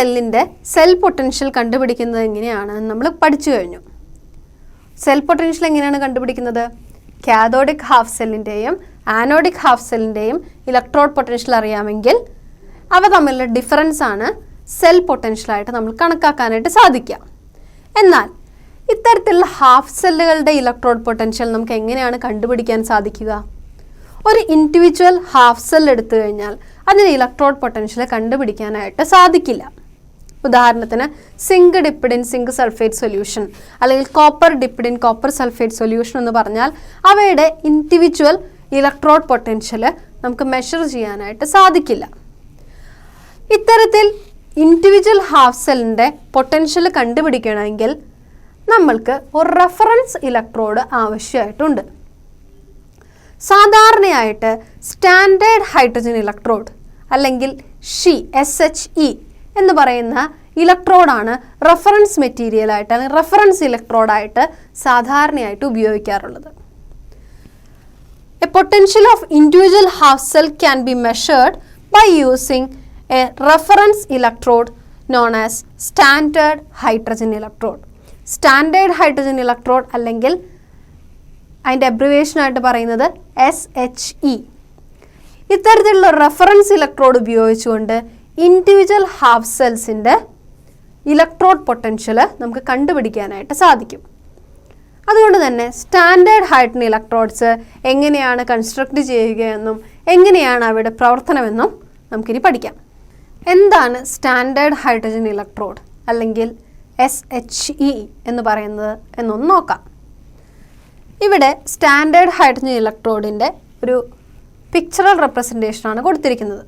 സെല്ലിൻ്റെ cell potential കണ്ടുപിടിക്കുന്നത് എങ്ങനെയാണെന്ന് നമ്മൾ പഠിച്ചു കഴിഞ്ഞു. സെൽ പൊട്ടൻഷ്യൽ എങ്ങനെയാണ് കണ്ടുപിടിക്കുന്നത്? കാഥോഡിക് ഹാഫ് സെല്ലിൻ്റെയും ആനോഡിക് ഹാഫ് സെല്ലിൻ്റെയും ഇലക്ട്രോഡ് പൊട്ടൻഷ്യൽ അറിയാമെങ്കിൽ അവ തമ്മിലുള്ള ഡിഫറൻസ് ആണ് സെൽ പൊട്ടൻഷ്യലായിട്ട് നമ്മൾ കണക്കാക്കാനായിട്ട് സാധിക്കുക. എന്നാൽ ഇത്തരത്തിലുള്ള ഹാഫ് സെല്ലുകളുടെ ഇലക്ട്രോഡ് പൊട്ടൻഷ്യൽ നമുക്ക് എങ്ങനെയാണ് കണ്ടുപിടിക്കാൻ സാധിക്കുക? ഒരു ഇൻഡിവിജ്വൽ ഹാഫ് സെൽ എടുത്തു കഴിഞ്ഞാൽ അതിന് ഇലക്ട്രോഡ് പൊട്ടൻഷ്യൽ കണ്ടുപിടിക്കാനായിട്ട് സാധിക്കില്ല. ഉദാഹരണത്തിന് zinc dipped in zinc sulphate solution അല്ലെങ്കിൽ copper dipped in copper sulphate solution എന്ന് പറഞ്ഞാൽ അവയുടെ ഇൻഡിവിജ്വൽ ഇലക്ട്രോഡ് പൊട്ടൻഷ്യൽ നമുക്ക് മെഷർ ചെയ്യാനായിട്ട് സാധിക്കില്ല. ഇത്തരത്തിൽ ഇൻഡിവിജ്വൽ ഹാഫ് സെല്ലിൻ്റെ പൊട്ടൻഷ്യൽ കണ്ടുപിടിക്കണമെങ്കിൽ നമ്മൾക്ക് ഒരു റെഫറൻസ് ഇലക്ട്രോഡ് ആവശ്യമായിട്ടുണ്ട്. സാധാരണയായിട്ട് സ്റ്റാൻഡേർഡ് ഹൈഡ്രജൻ ഇലക്ട്രോഡ് അല്ലെങ്കിൽ SHE എന്ന് പറയുന്ന ഇലക്ട്രോഡാണ് റെഫറൻസ് മെറ്റീരിയലായിട്ട് അല്ലെങ്കിൽ റെഫറൻസ് ഇലക്ട്രോഡായിട്ട് സാധാരണയായിട്ട് ഉപയോഗിക്കാറുള്ളത്. A potential of individual half cell can be measured by using a reference electrode known as standard hydrogen electrode. Standard hydrogen electrode അല്ലെങ്കിൽ അതിൻ്റെ അബ്രിവേഷനായിട്ട് പറയുന്നത് SHE. ഇത്തരത്തിലുള്ള റെഫറൻസ് ഇലക്ട്രോഡ് ഉപയോഗിച്ചുകൊണ്ട് ഇൻഡിവിജ്വൽ ഹാഫ് സെൽസിൻ്റെ ഇലക്ട്രോഡ് പൊട്ടൻഷ്യൽ നമുക്ക് കണ്ടുപിടിക്കാനായിട്ട് സാധിക്കും. അതുകൊണ്ട് തന്നെ സ്റ്റാൻഡേർഡ് ഹൈഡ്രജൻ ഇലക്ട്രോഡ്സ് എങ്ങനെയാണ് കൺസ്ട്രക്ട് ചെയ്യുകയെന്നും എങ്ങനെയാണ് അവയുടെ പ്രവർത്തനമെന്നും നമുക്കിനി പഠിക്കാം. എന്താണ് സ്റ്റാൻഡേർഡ് ഹൈഡ്രജൻ ഇലക്ട്രോഡ് അല്ലെങ്കിൽ SHE എന്ന് പറയുന്നത് എന്നൊന്ന് നോക്കാം. ഇവിടെ സ്റ്റാൻഡേർഡ് ഹൈഡ്രജൻ ഇലക്ട്രോഡിൻ്റെ ഒരു പിക്ചറൽ റെപ്രസെൻറ്റേഷനാണ് കൊടുത്തിരിക്കുന്നത്.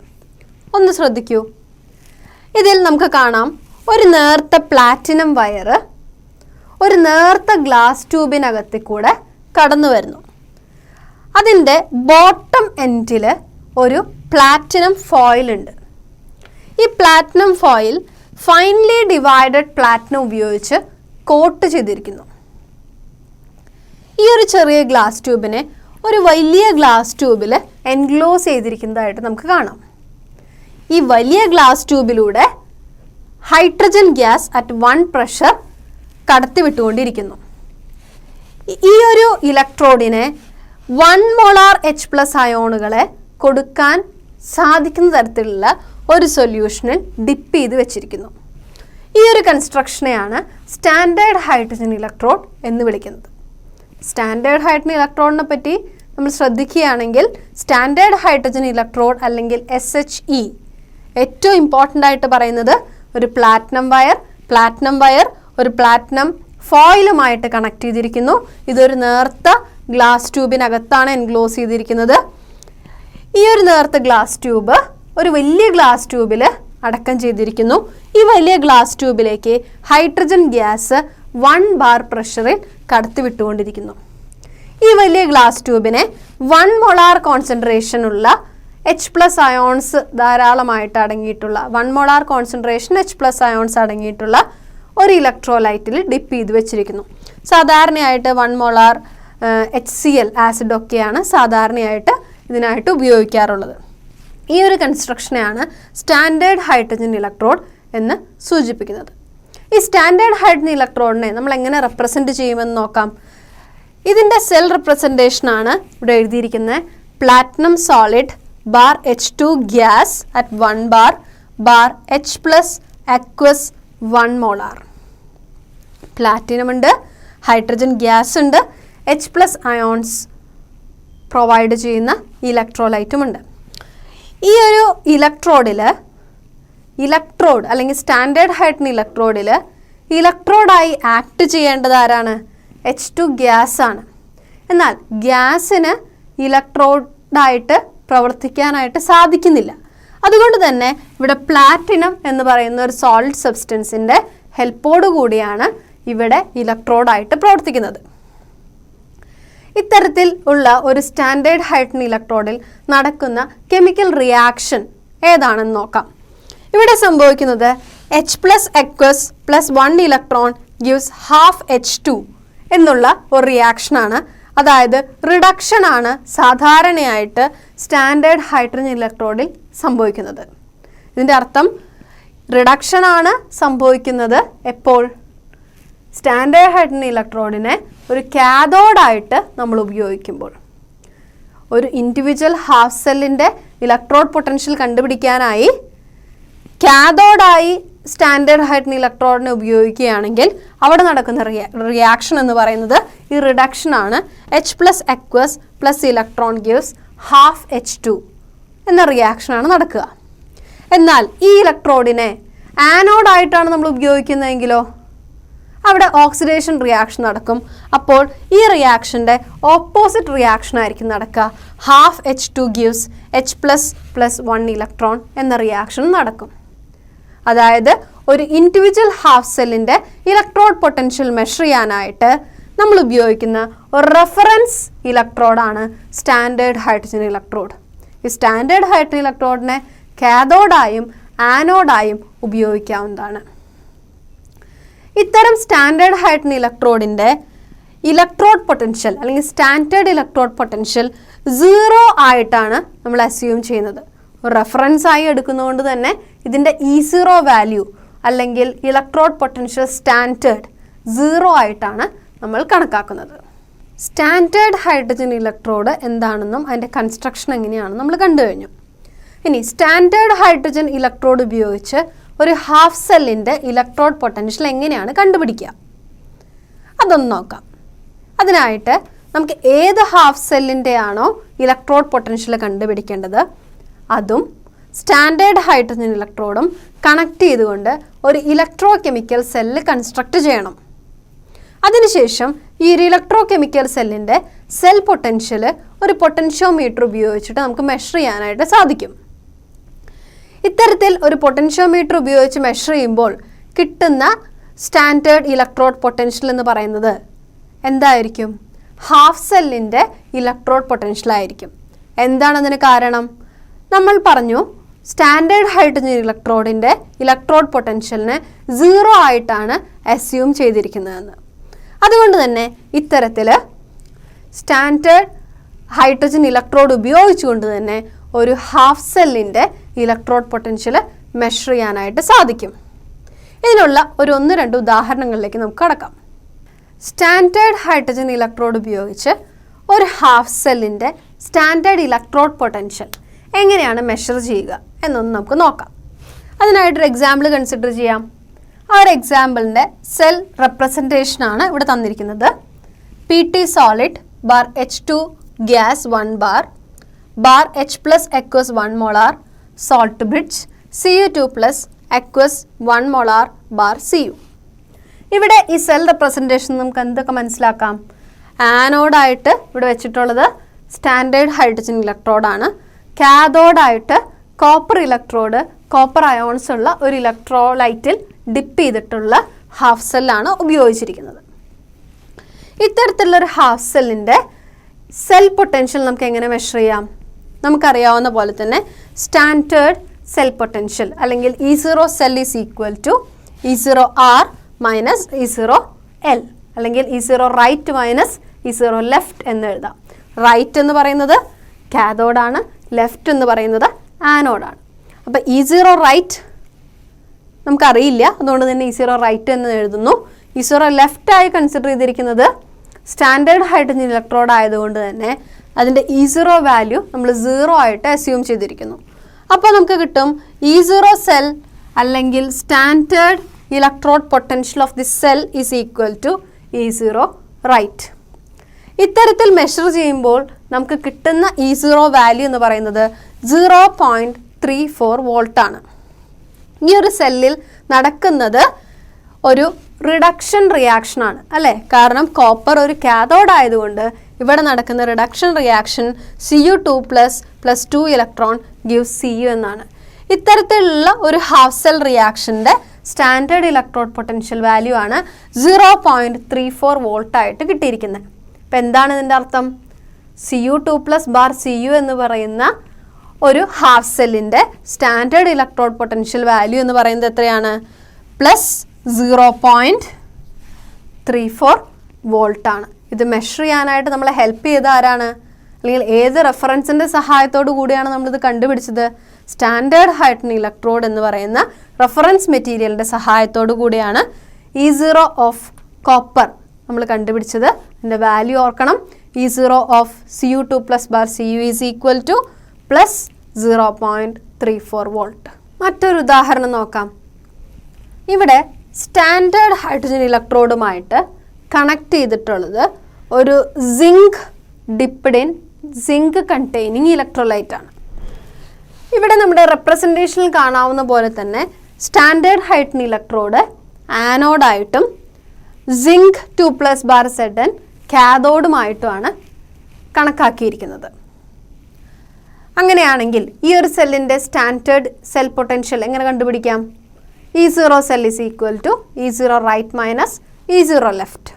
ഒന്ന് ശ്രദ്ധിക്കൂ. ഇതിൽ നമുക്ക് കാണാം ഒരു നേർത്ത പ്ലാറ്റിനം വയർ ഒരു നേർത്ത ഗ്ലാസ് ട്യൂബിനകത്തിൽ കൂടെ കടന്നു വരുന്നു. അതിൻ്റെ ബോട്ടം എൻഡിൽ ഒരു പ്ലാറ്റിനം ഫോയിൽ ഉണ്ട്. ഈ platinum foil finely divided platinum ഉപയോഗിച്ച് കോട്ട് ചെയ്തിരിക്കുന്നു. ഈ ഒരു ചെറിയ ഗ്ലാസ് ട്യൂബിനെ ഒരു വലിയ ഗ്ലാസ് ട്യൂബിൽ എൻക്ലോസ് ചെയ്തിരിക്കുന്നതായിട്ട് നമുക്ക് കാണാം. ഈ വലിയ ഗ്ലാസ് ട്യൂബിലൂടെ ഹൈഡ്രജൻ ഗ്യാസ് അറ്റ് 1 പ്രഷർ കടത്തിവിട്ടുകൊണ്ടിരിക്കുന്നു. ഈ ഒരു ഇലക്ട്രോഡിനെ 1 മോളാർ H+ അയോണുകളെ കൊടുക്കാൻ സാധിക്കുന്ന തരത്തിലുള്ള ഒരു സൊല്യൂഷനിൽ ഡിപ്പ് ചെയ്ത് വെച്ചിരിക്കുന്നു. ഈ ഒരു കൺസ്ട്രക്ഷനെയാണ് സ്റ്റാൻഡേർഡ് ഹൈഡ്രജൻ ഇലക്ട്രോഡ് എന്ന് വിളിക്കുന്നത്. സ്റ്റാൻഡേർഡ് ഹൈഡ്രജൻ ഇലക്ട്രോഡിനെ പറ്റി നമ്മൾ ശ്രദ്ധിക്കുകയാണെങ്കിൽ സ്റ്റാൻഡേർഡ് ഹൈഡ്രജൻ ഇലക്ട്രോഡ് അല്ലെങ്കിൽ SHE ഏറ്റവും ഇമ്പോർട്ടൻ്റ് ആയിട്ട് പറയുന്നത് ഒരു പ്ലാറ്റിനം വയർ ഒരു പ്ലാറ്റിനം ഫോയിലുമായിട്ട് കണക്ട് ചെയ്തിരിക്കുന്നു. ഇതൊരു നേർത്ത ഗ്ലാസ് ട്യൂബിനകത്താണ് എൻക്ലോസ് ചെയ്തിരിക്കുന്നത്. ഈ ഒരു നേർത്ത ഗ്ലാസ് ട്യൂബ് ഒരു വലിയ ഗ്ലാസ് ട്യൂബിൽ അടക്കം ചെയ്തിരിക്കുന്നു. ഈ വലിയ ഗ്ലാസ് ട്യൂബിലേക്ക് ഹൈഡ്രജൻ ഗ്യാസ് 1 ബാർ പ്രഷറിൽ കടത്തിവിട്ടുകൊണ്ടിരിക്കുന്നു. ഈ വലിയ ഗ്ലാസ് ട്യൂബിനെ 1 മോളാർ കോൺസെൻട്രേഷനുള്ള H+ അയോൺസ് ധാരാളമായിട്ട് അടങ്ങിയിട്ടുള്ള 1 മോളാർ കോൺസെൻട്രേഷൻ H+ അയോൺസ് അടങ്ങിയിട്ടുള്ള ഒരു ഇലക്ട്രോലൈറ്റിൽ ഡിപ്പ് ചെയ്ത് വെച്ചിരിക്കുന്നു. സാധാരണയായിട്ട് 1 മോളാർ HCl ആസിഡൊക്കെയാണ് സാധാരണയായിട്ട് ഇതിനായിട്ട് ഉപയോഗിക്കാറുള്ളത്. ഈ ഒരു കൺസ്ട്രക്ഷനെയാണ് സ്റ്റാൻഡേർഡ് ഹൈഡ്രജൻ ഇലക്ട്രോഡ് എന്ന് സൂചിപ്പിക്കുന്നത്. ഈ സ്റ്റാൻഡേർഡ് ഹൈഡ്രജൻ ഇലക്ട്രോഡിനെ നമ്മൾ എങ്ങനെ റെപ്രസെൻറ്റ് ചെയ്യുമെന്ന് നോക്കാം. ഇതിൻ്റെ സെൽ റെപ്രസെൻറ്റേഷനാണ് ഇവിടെ എഴുതിയിരിക്കുന്നത്. Platinum solid bar H2 gas at 1 bar H+ aqueous 1 molar. Platinum ഉണ്ട്, ഹൈഡ്രജൻ ഗ്യാസ് ഉണ്ട്, H+ അയോൺസ് പ്രൊവൈഡ് ചെയ്യുന്ന ഇലക്ട്രോലൈറ്റും ഉണ്ട്. ഈ ഒരു ഇലക്ട്രോഡ് അല്ലെങ്കിൽ സ്റ്റാൻഡേർഡ് ഹൈഡ്രജൻ ഇലക്ട്രോഡായി ആക്ട് ചെയ്യേണ്ടത് ആരാണ്? H2 ഗ്യാസ് ആണ്. എന്നാൽ ഗ്യാസിന് ഇലക്ട്രോഡായിട്ട് പ്രവർത്തിക്കാനായിട്ട് സാധിക്കുന്നില്ല. അതുകൊണ്ട് തന്നെ ഇവിടെ പ്ലാറ്റിനം എന്ന് പറയുന്ന ഒരു സോളിഡ് സബ്സ്റ്റൻസിൻ്റെ ഹെൽപ്പോടു കൂടിയാണ് ഇവിടെ ഇലക്ട്രോഡായിട്ട് പ്രവർത്തിക്കുന്നത്. ഇത്തരത്തിൽ ഉള്ള ഒരു സ്റ്റാൻഡേർഡ് ഹൈഡ്രജൻ ഇലക്ട്രോഡിൽ നടക്കുന്ന കെമിക്കൽ റിയാക്ഷൻ ഏതാണെന്ന് നോക്കാം. ഇവിടെ സംഭവിക്കുന്നത് H+ aqueous +1 electron gives ½ H2 എന്നുള്ള ഒരു റിയാക്ഷനാണ്. അതായത് റിഡക്ഷൻ ആണ് സാധാരണയായിട്ട് സ്റ്റാൻഡേർഡ് ഹൈഡ്രജൻ ഇലക്ട്രോഡിൽ സംഭവിക്കുന്നത്. ഇതിൻ്റെ അർത്ഥം റിഡക്ഷൻ ആണ് സംഭവിക്കുന്നത് എപ്പോൾ? സ്റ്റാൻഡേർഡ് ഹൈഡ്രജൻ ഇലക്ട്രോഡിനെ ഒരു കാഥോഡായിട്ട് നമ്മൾ ഉപയോഗിക്കുമ്പോൾ. ഒരു ഇൻഡിവിജ്വൽ ഹാഫ് സെല്ലിൻ്റെ ഇലക്ട്രോഡ് പൊട്ടൻഷ്യൽ കണ്ടുപിടിക്കാനായി കാഥോഡായി സ്റ്റാൻഡേർഡ് ഹൈഡ്രജൻ ഇലക്ട്രോഡിനെ ഉപയോഗിക്കുകയാണെങ്കിൽ അവിടെ നടക്കുന്ന റിയാക്ഷൻ എന്ന് പറയുന്നത് ഈ റിഡക്ഷൻ ആണ്. H+ aqueous plus electron gives half H2 എന്ന റിയാക്ഷനാണ് നടക്കുക. എന്നാൽ ഈ ഇലക്ട്രോഡിനെ ആനോഡായിട്ടാണ് നമ്മൾ ഉപയോഗിക്കുന്നതെങ്കിലോ അവിടെ ഓക്സിഡേഷൻ റിയാക്ഷൻ നടക്കും. അപ്പോൾ ഈ റിയാക്ഷൻ്റെ ഓപ്പോസിറ്റ് റിയാക്ഷൻ ആയിരിക്കും നടക്കുക. half H2 gives H+ plus 1 electron എന്ന റിയാക്ഷൻ നടക്കും. അതായത് ഒരു ഇൻഡിവിജ്വൽ ഹാഫ് സെല്ലിൻ്റെ ഇലക്ട്രോഡ് പൊട്ടൻഷ്യൽ മെഷർ ചെയ്യാനായിട്ട് നമ്മൾ ഉപയോഗിക്കുന്ന ഒരു റെഫറൻസ് ഇലക്ട്രോഡാണ് സ്റ്റാൻഡേർഡ് ഹൈഡ്രജൻ ഇലക്ട്രോഡ്. ഈ സ്റ്റാൻഡേർഡ് ഹൈഡ്രജൻ ഇലക്ട്രോഡിനെ കാഥോഡായും ആനോഡായും ഉപയോഗിക്കാവുന്നതാണ്. ഇത്തരം സ്റ്റാൻഡേർഡ് ഹൈഡ്രജൻ ഇലക്ട്രോഡിൻ്റെ ഇലക്ട്രോഡ് പൊട്ടൻഷ്യൽ അല്ലെങ്കിൽ സ്റ്റാൻഡേർഡ് ഇലക്ട്രോഡ് പൊട്ടൻഷ്യൽ 0 ആയിട്ടാണ് നമ്മൾ അസ്യൂം ചെയ്യുന്നത്. റെഫറൻസ് ആയി എടുക്കുന്നതുകൊണ്ട് തന്നെ ഇതിൻ്റെ E0 വാല്യൂ അല്ലെങ്കിൽ ഇലക്ട്രോഡ് പൊട്ടൻഷ്യൽ സ്റ്റാൻഡേർഡ് 0 ആയിട്ടാണ് നമ്മൾ കണക്കാക്കുന്നത്. സ്റ്റാൻഡേർഡ് ഹൈഡ്രജൻ ഇലക്ട്രോഡ് എന്താണെന്നും അതിൻ്റെ കൺസ്ട്രക്ഷൻ എങ്ങനെയാണെന്നും നമ്മൾ കണ്ടു കഴിഞ്ഞു. ഇനി സ്റ്റാൻഡേർഡ് ഹൈഡ്രജൻ ഇലക്ട്രോഡ് ഉപയോഗിച്ച് ഒരു ഹാഫ് സെല്ലിൻ്റെ ഇലക്ട്രോഡ് പൊട്ടൻഷ്യൽ എങ്ങനെയാണ് കണ്ടുപിടിക്കുക അതൊന്ന് നോക്കാം. അതിനായിട്ട് നമുക്ക് ഏത് ഹാഫ് സെല്ലിൻ്റെ ആണോ ഇലക്ട്രോഡ് പൊട്ടൻഷ്യൽ കണ്ടുപിടിക്കേണ്ടത് അതും സ്റ്റാൻഡേർഡ് ഹൈഡ്രജൻ ഇലക്ട്രോഡും കണക്ട് ചെയ്തുകൊണ്ട് ഒരു ഇലക്ട്രോ കെമിക്കൽ സെല്ല് കൺസ്ട്രക്ട് ചെയ്യണം. അതിനുശേഷം ഈ ഒരു ഇലക്ട്രോ കെമിക്കൽ സെല്ലിൻ്റെ സെൽ പൊട്ടൻഷ്യൽ ഒരു പൊട്ടൻഷ്യോമീറ്റർ ഉപയോഗിച്ചിട്ട് നമുക്ക് മെഷർ ചെയ്യാനായിട്ട് സാധിക്കും. ഇത്തരത്തിൽ ഒരു പൊട്ടൻഷ്യോമീറ്റർ ഉപയോഗിച്ച് മെഷർ ചെയ്യുമ്പോൾ കിട്ടുന്ന സ്റ്റാൻഡേർഡ് ഇലക്ട്രോഡ് പൊട്ടൻഷ്യൽ എന്ന് പറയുന്നത് എന്തായിരിക്കും? ഹാഫ് സെല്ലിൻ്റെ ഇലക്ട്രോഡ് പൊട്ടൻഷ്യൽ ആയിരിക്കും. എന്താണതിന് കാരണം? നമ്മൾ പറഞ്ഞു സ്റ്റാൻഡേർഡ് ഹൈഡ്രജൻ ഇലക്ട്രോഡിൻ്റെ ഇലക്ട്രോഡ് പൊട്ടൻഷ്യലിനെ 0 ആയിട്ടാണ് അസ്യൂം ചെയ്തിരിക്കുന്നതെന്ന്. അതുകൊണ്ട് തന്നെ ഇത്തരത്തിൽ സ്റ്റാൻഡേർഡ് ഹൈഡ്രജൻ ഇലക്ട്രോഡ് ഉപയോഗിച്ചുകൊണ്ട് തന്നെ ഒരു ഹാഫ് സെല്ലിൻ്റെ ഇലക്ട്രോഡ് പൊട്ടൻഷ്യൽ മെഷർ ചെയ്യാനായിട്ട് സാധിക്കും. ഇതിനുള്ള ഒരു 1-2 ഉദാഹരണങ്ങളിലേക്ക് നമുക്ക് കടക്കാം. സ്റ്റാൻഡേർഡ് ഹൈഡ്രജൻ ഇലക്ട്രോഡ് ഉപയോഗിച്ച് ഒരു ഹാഫ് സെല്ലിൻ്റെ സ്റ്റാൻഡേർഡ് ഇലക്ട്രോഡ് പൊട്ടൻഷ്യൽ എങ്ങനെയാണ് മെഷർ ചെയ്യുക എന്നൊന്ന് നമുക്ക് നോക്കാം. അതിനായിട്ടൊരു എക്സാമ്പിൾ കൺസിഡർ ചെയ്യാം. ആ ഒരു എക്സാമ്പിളിൻ്റെ സെൽ റെപ്രസെൻറ്റേഷനാണ് ഇവിടെ തന്നിരിക്കുന്നത്. PT solid bar H2 gas 1 bar bar H+ aqueous 1 molar salt bridge Cu2+ aqueous 1 molar bar Cu. ഇവിടെ ഈ സെൽ റെപ്രസെൻറ്റേഷൻ നമുക്ക് എന്തൊക്കെ മനസ്സിലാക്കാം? ആനോഡായിട്ട് ഇവിടെ വെച്ചിട്ടുള്ളത് സ്റ്റാൻഡേർഡ് ഹൈഡ്രജൻ ഇലക്ട്രോഡാണ്. കാഥോഡായിട്ട് കോപ്പർ ഇലക്ട്രോഡ്, കോപ്പർ അയോൺസ് ഉള്ള ഒരു ഇലക്ട്രോലൈറ്റിൽ ഡിപ്പ് ചെയ്തിട്ടുള്ള ഹാഫ് സെല്ലാണ് ഉപയോഗിച്ചിരിക്കുന്നത്. ഇത്തരത്തിലുള്ളൊരു ഹാഫ് സെല്ലിൻ്റെ സെൽ പൊട്ടൻഷ്യൽ നമുക്ക് എങ്ങനെ മെഷർ ചെയ്യാം? നമുക്കറിയാവുന്ന പോലെ തന്നെ സ്റ്റാൻഡേർഡ് സെൽ പൊട്ടൻഷ്യൽ അല്ലെങ്കിൽ E0 cell is equal to E0R minus E0 L അല്ലെങ്കിൽ E0 right minus E0 left എന്ന് എഴുതാം. റൈറ്റ് എന്ന് പറയുന്നത് കാഥോഡാണ്, ലെഫ്റ്റ് എന്ന് പറയുന്നത് ആനോഡാണ്. അപ്പോൾ E0 റൈറ്റ് നമുക്കറിയില്ല, അതുകൊണ്ട് തന്നെ E0 റൈറ്റ് എന്ന് എഴുതുന്നു. E0 ലെഫ്റ്റായി കൺസിഡർ ചെയ്തിരിക്കുന്നത് സ്റ്റാൻഡേർഡ് ഹൈഡ്രജൻ ഇലക്ട്രോഡ് ആയതുകൊണ്ട് തന്നെ അതിൻ്റെ E0 വാല്യൂ നമ്മൾ 0 ആയിട്ട് അസ്യൂം ചെയ്തിരിക്കുന്നു. അപ്പോൾ നമുക്ക് കിട്ടും E0 സെൽ അല്ലെങ്കിൽ standard electrode potential of the cell is equal to E0 right. ഇത്തരത്തിൽ മെഷർ ചെയ്യുമ്പോൾ നമുക്ക് കിട്ടുന്ന E0 വാല്യൂ എന്ന് പറയുന്നത് 0.34 വോൾട്ടാണ്. ഈ ഒരു സെല്ലിൽ നടക്കുന്നത് ഒരു റിഡക്ഷൻ റിയാക്ഷനാണ് അല്ലേ? കാരണം കോപ്പർ ഒരു കാഥോഡ് ആയതുകൊണ്ട് ഇവിടെ നടക്കുന്ന reduction reaction Cu2+ 2 electron gives Cu എന്നാണ്. ഇത്തരത്തിലുള്ള ഒരു ഹാഫ് സെൽ റിയാക്ഷൻ്റെ സ്റ്റാൻഡേർഡ് ഇലക്ട്രോഡ് പൊട്ടൻഷ്യൽ വാല്യൂ ആണ് 0.34 വോൾട്ടായിട്ട് കിട്ടിയിരിക്കുന്നത്. അപ്പം എന്താണ് ഇതിൻ്റെ അർത്ഥം? Cu2+ ബാർ Cu എന്ന് പറയുന്ന ഒരു ഹാഫ് സെല്ലിൻ്റെ സ്റ്റാൻഡേർഡ് ഇലക്ട്രോഡ് പൊട്ടൻഷ്യൽ വാല്യൂ എന്ന് പറയുന്നത് എത്രയാണ്? +0.34 വോൾട്ടാണ്. ഇത് മെഷർ ചെയ്യാനായിട്ട് നമ്മളെ ഹെൽപ്പ് ചെയ്ത ആരാണ്? അല്ലെങ്കിൽ ഏത് റെഫറൻസിൻ്റെ സഹായത്തോടു കൂടിയാണ് നമ്മളിത് കണ്ടുപിടിച്ചത്? സ്റ്റാൻഡേർഡ് ഹൈഡ്രജൻ ഇലക്ട്രോഡ് എന്ന് പറയുന്ന റെഫറൻസ് മെറ്റീരിയലിൻ്റെ സഹായത്തോടു കൂടിയാണ് E0 ഓഫ് കോപ്പർ നമ്മൾ കണ്ടുപിടിച്ചത്. അതിൻ്റെ വാല്യൂ ഓർക്കണം. E0 of Cu2 plus bar Cu is equal to plus 0.34 volt. മറ്റൊരു ഉദാഹരണം നോക്കാം. ഇവിടെ സ്റ്റാൻഡേർഡ് ഹൈഡ്രജൻ ഇലക്ട്രോഡുമായിട്ട് കണക്ട് ചെയ്തിട്ടുള്ളത് ഒരു zinc dipped in zinc containing electrolyte ആണ്. ഇവിടെ നമ്മുടെ റെപ്രസെൻറ്റേഷനിൽ കാണാവുന്ന പോലെ തന്നെ സ്റ്റാൻഡേർഡ് ഹൈഡ്രജൻ ഇലക്ട്രോഡ് ആനോഡായിട്ടും സിങ്ക് 2 പ്ലസ് ബാർ Zn കാഥോഡുമായിട്ടുമാണ് കണക്കാക്കിയിരിക്കുന്നത്. അങ്ങനെയാണെങ്കിൽ ഈ ഒരു സെല്ലിൻ്റെ സ്റ്റാൻഡേർഡ് സെൽ പൊട്ടൻഷ്യൽ എങ്ങനെ കണ്ടുപിടിക്കാം? E0 cell is equal to E0 right minus E0 left.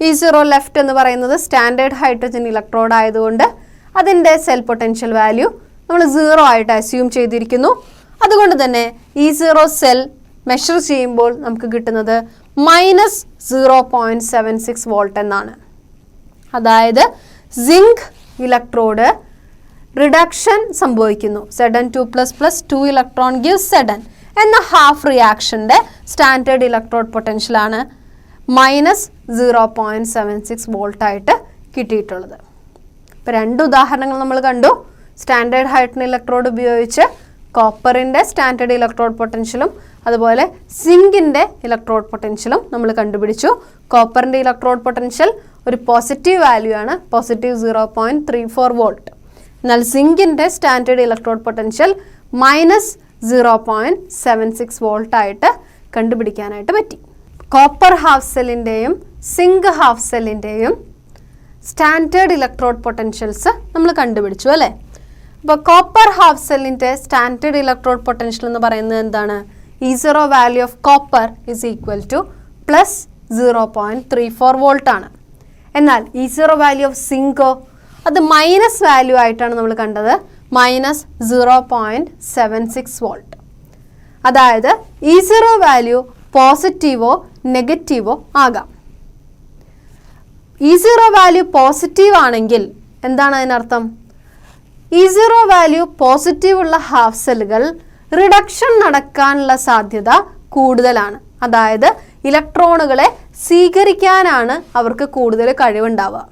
E0 left എന്ന് പറയുന്നത് സ്റ്റാൻഡേർഡ് ഹൈഡ്രജൻ ഇലക്ട്രോഡ് ആയതുകൊണ്ട് അതിൻ്റെ സെൽ പൊട്ടൻഷ്യൽ വാല്യൂ നമ്മൾ 0 ആയിട്ട് അസ്യൂം ചെയ്തിരിക്കുന്നു. അതുകൊണ്ട് തന്നെ E0 സെൽ മെഷർ ചെയ്യുമ്പോൾ നമുക്ക് കിട്ടുന്നത് മൈനസ് 0.76 വോൾട്ട് എന്നാണ്. അതായത് സിങ്ക് ഇലക്ട്രോഡ് റിഡക്ഷൻ സംഭവിക്കുന്നു. Zn2 plus 2 electron gives Zn എന്ന ഹാഫ് റിയാക്ഷൻ്റെ സ്റ്റാൻഡേർഡ് ഇലക്ട്രോഡ് പൊട്ടൻഷ്യലാണ് മൈനസ് 0.76 വോൾട്ടായിട്ട് കിട്ടിയിട്ടുള്ളത്. ഇപ്പോൾ 2 ഉദാഹരണങ്ങൾ നമ്മൾ കണ്ടു. സ്റ്റാൻഡേർഡ് ഹൈഡ്രജൻ ഇലക്ട്രോഡ് ഉപയോഗിച്ച് കോപ്പറിൻ്റെ സ്റ്റാൻഡേർഡ് ഇലക്ട്രോഡ് പൊട്ടൻഷ്യലും അതുപോലെ സിങ്കിൻ്റെ ഇലക്ട്രോഡ് പൊട്ടൻഷ്യലും നമ്മൾ കണ്ടുപിടിച്ചു. കോപ്പറിൻ്റെ ഇലക്ട്രോഡ് പൊട്ടൻഷ്യൽ ഒരു പോസിറ്റീവ് വാല്യൂ ആണ്, പോസിറ്റീവ് 0.34 വോൾട്ട്. എന്നാൽ സിങ്കിൻ്റെ സ്റ്റാൻഡേർഡ് ഇലക്ട്രോഡ് പൊട്ടൻഷ്യൽ മൈനസ് 0.76 വോൾട്ടായിട്ട് കണ്ടുപിടിക്കാനായിട്ട് പറ്റി. കോപ്പർ ഹാഫ് സെല്ലിൻ്റെയും സിങ്ക് ഹാഫ് സെല്ലിൻ്റെയും സ്റ്റാൻഡേർഡ് ഇലക്ട്രോഡ് പൊട്ടൻഷ്യൽസ് നമ്മൾ കണ്ടുപിടിച്ചു അല്ലേ? അപ്പോൾ കോപ്പർ ഹാഫ് സെല്ലിൻ്റെ സ്റ്റാൻഡേർഡ് ഇലക്ട്രോഡ് പൊട്ടൻഷ്യൽ എന്ന് പറയുന്നത് എന്താണ്? E0 value of copper is equal to plus 0.34 volt ആണ്. എന്നാൽ E0 വാല്യൂ ഓഫ് സിങ്കോ അത് മൈനസ് വാല്യൂ ആയിട്ടാണ് നമ്മൾ കണ്ടത്, മൈനസ് 0.76 വോൾട്ട്. അതായത് E0 വാല്യൂ പോസിറ്റീവോ നെഗറ്റീവോ ആകാം. E0 വാല്യൂ പോസിറ്റീവ് ആണെങ്കിൽ എന്താണ് അതിനർത്ഥം? E0 വാല്യൂ പോസിറ്റീവ് ഉള്ള ഹാഫ് സെല്ലുകൾ റിഡക്ഷൻ നടക്കാനുള്ള സാധ്യത കൂടുതലാണ്. അതായത് ഇലക്ട്രോണുകളെ സ്വീകരിക്കാനാണ് അവർക്ക് കൂടുതൽ കഴിവുണ്ടാവുക.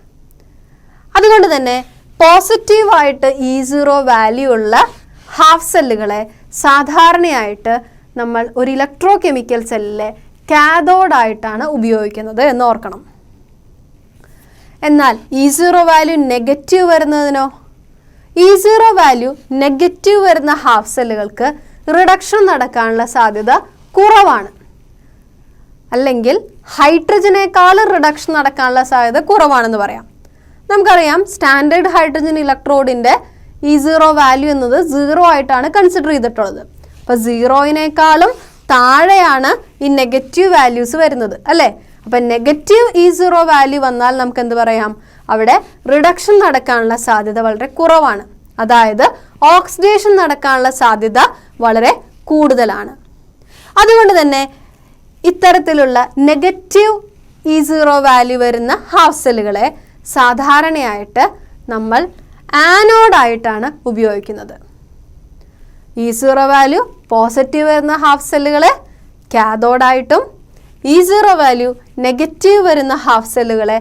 അതുകൊണ്ട് തന്നെ പോസിറ്റീവായിട്ട് E0 വാല്യൂ ഉള്ള ഹാഫ് സെല്ലുകളെ സാധാരണയായിട്ട് നമ്മൾ ഒരു ഇലക്ട്രോ കെമിക്കൽ സെല്ലിലെ കാഥോഡായിട്ടാണ് ഉപയോഗിക്കുന്നത് എന്ന് ഓർക്കണം. എന്നാൽ E0 വാല്യൂ നെഗറ്റീവ് വരുന്നതിനോ? E0 വാല്യൂ നെഗറ്റീവ് വരുന്ന ഹാഫ് സെല്ലുകൾക്ക് റിഡക്ഷൻ നടക്കാനുള്ള സാധ്യത കുറവാണ്. അല്ലെങ്കിൽ ഹൈഡ്രജനേക്കാളും റിഡക്ഷൻ നടക്കാനുള്ള സാധ്യത കുറവാണെന്ന് പറയാം. നമുക്കറിയാം സ്റ്റാൻഡേർഡ് ഹൈഡ്രജൻ ഇലക്ട്രോഡിൻ്റെ E0 വാല്യൂ എന്നത് 0 ആയിട്ടാണ് കൺസിഡർ ചെയ്തിട്ടുള്ളത്. അപ്പോൾ 0-നേക്കാളും താഴെയാണ് ഈ നെഗറ്റീവ് വാല്യൂസ് വരുന്നത് അല്ലേ? അപ്പം നെഗറ്റീവ് E0 വാല്യൂ വന്നാൽ നമുക്ക് എന്ത് പറയാം? അവിടെ റിഡക്ഷൻ നടക്കാനുള്ള സാധ്യത വളരെ കുറവാണ്. അതായത് ഓക്സിഡേഷൻ നടക്കാനുള്ള സാധ്യത വളരെ കൂടുതലാണ്. അതുകൊണ്ട് തന്നെ ഇത്തരത്തിലുള്ള നെഗറ്റീവ് E0 വാല്യൂ വരുന്ന ഹാഫ് സെല്ലുകളെ സാധാരണയായിട്ട് നമ്മൾ ആനോഡായിട്ടാണ് ഉപയോഗിക്കുന്നത്. E0 വാല്യൂ പോസിറ്റീവ് വരുന്ന ഹാഫ് സെല്ലുകളെ കാഥോഡായിട്ടും E0 വാല്യൂ നെഗറ്റീവ് വരുന്ന ഹാഫ് സെല്ലുകളെ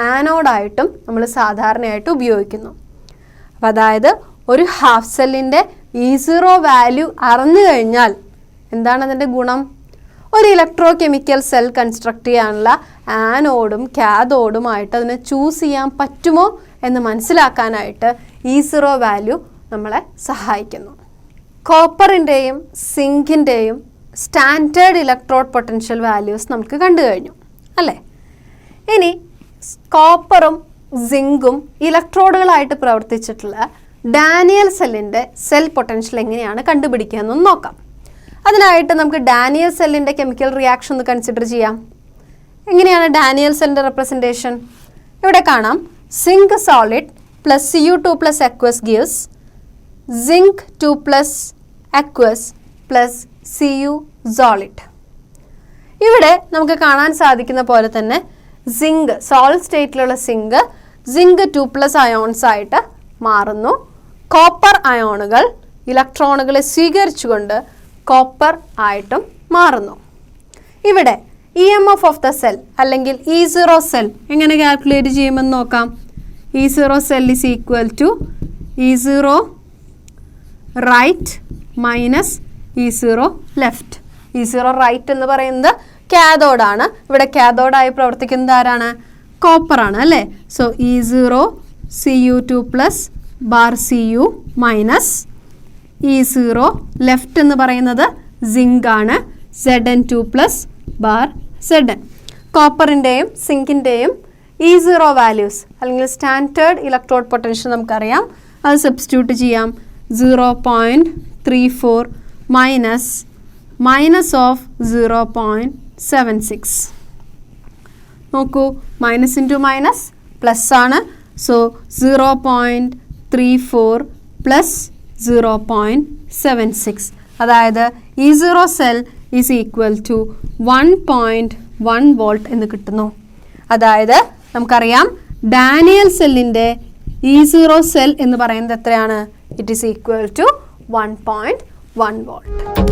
ആനോഡായിട്ടും നമ്മൾ സാധാരണയായിട്ട് ഉപയോഗിക്കുന്നു. അപ്പോൾ അതായത് ഒരു ഹാഫ് സെല്ലിൻ്റെ E0 വാല്യൂ അറിഞ്ഞു കഴിഞ്ഞാൽ എന്താണ് അതിൻ്റെ ഗുണം? ഒരു ഇലക്ട്രോ കെമിക്കൽ സെൽ കൺസ്ട്രക്ട് ചെയ്യാനുള്ള ആനോഡും കാഥോഡുമായിട്ട് അതിനെ ചൂസ് ചെയ്യാൻ പറ്റുമോ എന്ന് മനസ്സിലാക്കാനായിട്ട് E0 വാല്യൂ നമ്മളെ സഹായിക്കുന്നു. കോപ്പറിൻ്റെയും സിങ്കിൻ്റെയും സ്റ്റാൻഡേർഡ് ഇലക്ട്രോഡ് പൊട്ടൻഷ്യൽ വാല്യൂസ് നമുക്ക് കണ്ടു കഴിഞ്ഞു അല്ലേ? ഇനി കോപ്പറും സിങ്കും ഇലക്ട്രോഡുകളായിട്ട് പ്രവർത്തിച്ചിട്ടുള്ള ഡാനിയൽ സെല്ലിൻ്റെ സെൽ പൊട്ടൻഷ്യൽ എങ്ങനെയാണ് കണ്ടുപിടിക്കുക എന്നൊന്ന് നോക്കാം. അതിനായിട്ട് നമുക്ക് ഡാനിയൽ സെല്ലിൻ്റെ കെമിക്കൽ റിയാക്ഷൻ ഒന്ന് കൺസിഡർ ചെയ്യാം. എങ്ങനെയാണ് ഡാനിയൽ സെല്ലിൻ്റെ റെപ്രസെൻറ്റേഷൻ? ഇവിടെ കാണാം zinc solid plus Cu2 plus aqueous gives zinc 2 plus aqueous plus Cu solid. ഇവിടെ നമുക്ക് കാണാൻ സാധിക്കുന്ന പോലെ തന്നെ സിങ്ക് സോളിഡ് സ്റ്റേറ്റിലുള്ള സിങ്ക് സിങ്ക് 2+ അയോൺസ് ആയിട്ട് മാറുന്നു. കോപ്പർ അയോണുകൾ ഇലക്ട്രോണുകളെ സ്വീകരിച്ചുകൊണ്ട് കോപ്പർ ആയിട്ടും മാറുന്നു. ഇവിടെ EMF ഓഫ് ദ സെൽ അല്ലെങ്കിൽ E0 സെൽ എങ്ങനെ കാൽക്കുലേറ്റ് ചെയ്യുമെന്ന് നോക്കാം. E0 cell is equal to E0 right minus E0 left. E0 right എന്ന് പറയുന്നത് കാഥോഡാണ്. ഇവിടെ കാഥോഡായി പ്രവർത്തിക്കുന്നത് ആരാണ്? കോപ്പറാണ് അല്ലേ. So E0 Cu2+ bar Cu minus E0 left എന്ന് പറയുന്നത് സിങ്ക് ആണ്. Zn2+ bar Zn. കോപ്പറിൻ്റെയും സിങ്കിൻ്റെയും E0 വാല്യൂസ് അല്ലെങ്കിൽ സ്റ്റാൻഡേർഡ് ഇലക്ട്രോഡ് പൊട്ടൻഷ്യൽ നമുക്കറിയാം. അത് സബ്സ്റ്റിറ്റ്യൂട്ട് ചെയ്യാം. 0.34 മൈനസ് ഓഫ് 0.76. നോക്കൂ, മൈനസ് ഇൻറ്റു മൈനസ് പ്ലസ് ആണ്. സോ 0.34 പ്ലസ് 0.76, അതായത് E0 cell is equal to 1.1 volt എന്ന് കിട്ടുന്നു. അതായത് നമുക്കറിയാം ഡാനിയൽ സെല്ലിൻ്റെ E0 സെൽ എന്ന് പറയുന്നത് എത്രയാണ്? It is equal to 1.1 volt.